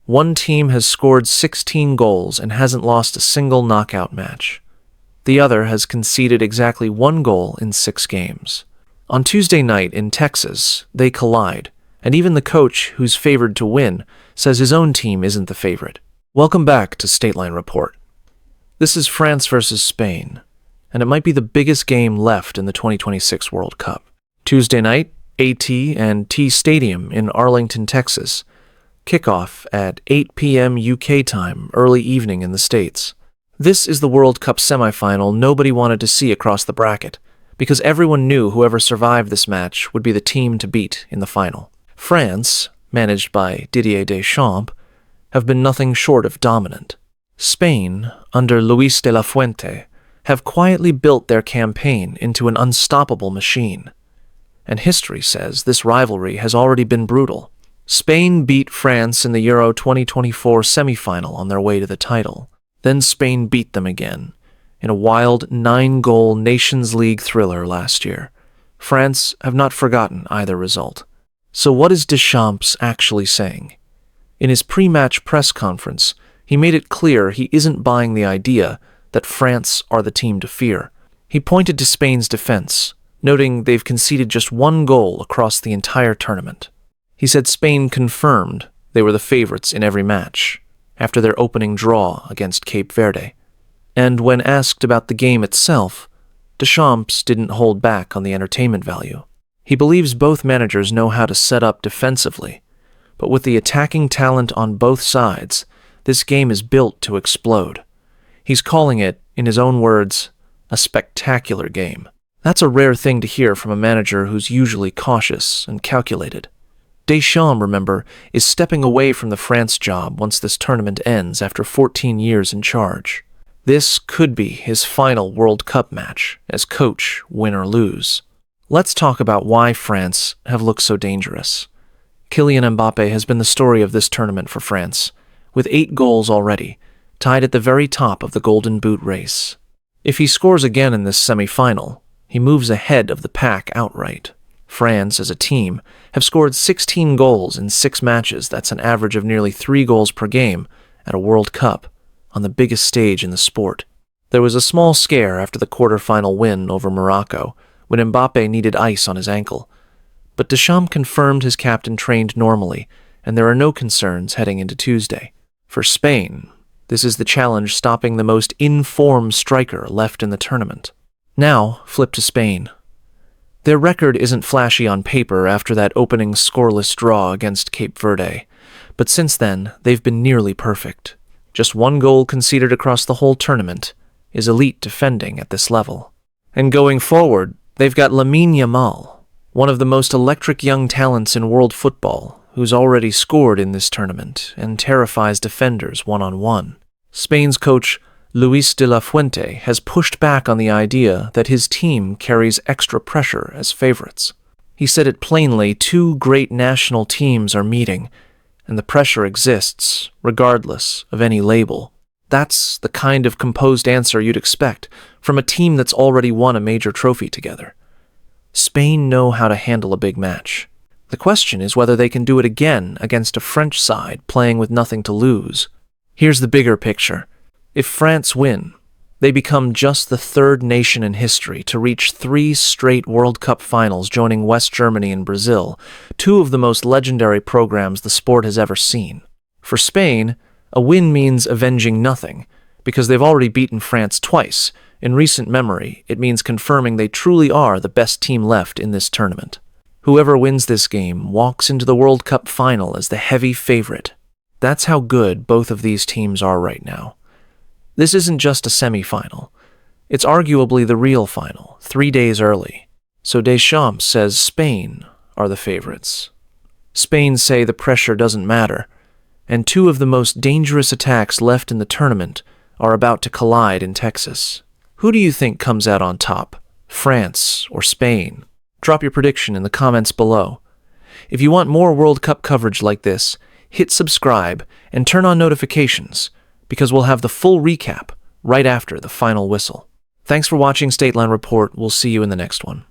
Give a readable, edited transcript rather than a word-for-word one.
One team has scored 16 goals and hasn't lost a single knockout match. The other has conceded exactly 1 goal in 6 games. On Tuesday night in Texas, they collide, and even the coach, who's favored to win, says his own team isn't the favorite. Welcome back to Stateline Report. This is France versus Spain, and it might be the biggest game left in the 2026 World Cup. Tuesday night, AT&T Stadium in Arlington, Texas. Kickoff at 8 p.m. UK time, early evening in the States. This is the World Cup semifinal nobody wanted to see across the bracket, because everyone knew whoever survived this match would be the team to beat in the final. France, managed by Didier Deschamps, have been nothing short of dominant. Spain, under Luis de la Fuente, have quietly built their campaign into an unstoppable machine. And history says this rivalry has already been brutal. Spain beat France in the Euro 2024 semifinal on their way to the title. Then Spain beat them again, in a wild 9-goal Nations League thriller last year. France have not forgotten either result. So what is Deschamps actually saying? In his pre-match press conference, he made it clear he isn't buying the idea that France are the team to fear. He pointed to Spain's defense, noting they've conceded just 1 goal across the entire tournament. He said Spain confirmed they were the favorites in every match, after their opening draw against Cape Verde. And when asked about the game itself, Deschamps didn't hold back on the entertainment value. He believes both managers know how to set up defensively, but with the attacking talent on both sides, this game is built to explode. He's calling it, in his own words, a spectacular game. That's a rare thing to hear from a manager who's usually cautious and calculated. Deschamps, remember, is stepping away from the France job once this tournament ends after 14 years in charge. This could be his final World Cup match as coach, win or lose. Let's talk about why France have looked so dangerous. Kylian Mbappe has been the story of this tournament for France, with 8 goals already, tied at the very top of the Golden Boot race. If he scores again in this semi-final, he moves ahead of the pack outright. France, as a team, have scored 16 goals in 6 matches. That's an average of nearly 3 goals per game at a World Cup, on the biggest stage in the sport. There was a small scare after the quarter-final win over Morocco, when Mbappe needed ice on his ankle. But Deschamps confirmed his captain trained normally, and there are no concerns heading into Tuesday. For Spain, this is the challenge stopping the most in-form striker left in the tournament. Now, flip to Spain. Their record isn't flashy on paper after that opening scoreless draw against Cape Verde, but since then, they've been nearly perfect. Just 1 goal conceded across the whole tournament is elite defending at this level. And going forward, they've got Lamine Yamal, one of the most electric young talents in world football, who's already scored in this tournament and terrifies defenders one-on-one. Spain's coach, Luis de la Fuente, has pushed back on the idea that his team carries extra pressure as favorites. He said it plainly, 2 great national teams are meeting, and the pressure exists, regardless of any label. That's the kind of composed answer you'd expect from a team that's already won a major trophy together. Spain know how to handle a big match. The question is whether they can do it again against a French side playing with nothing to lose. Here's the bigger picture. If France win, they become just the 3rd nation in history to reach 3 straight World Cup finals, joining West Germany and Brazil, 2 of the most legendary programs the sport has ever seen. For Spain, a win means avenging nothing, because they've already beaten France twice. In recent memory, it means confirming they truly are the best team left in this tournament. Whoever wins this game walks into the World Cup final as the heavy favorite. That's how good both of these teams are right now. This isn't just a semi-final. It's arguably the real final, 3 days early. So Deschamps says Spain are the favorites. Spain say the pressure doesn't matter, and 2 of the most dangerous attacks left in the tournament are about to collide in Texas. Who do you think comes out on top, France or Spain? Drop your prediction in the comments below. If you want more World Cup coverage like this, hit subscribe and turn on notifications, because we'll have the full recap right after the final whistle. Thanks for watching Stateline Report. We'll see you in the next one.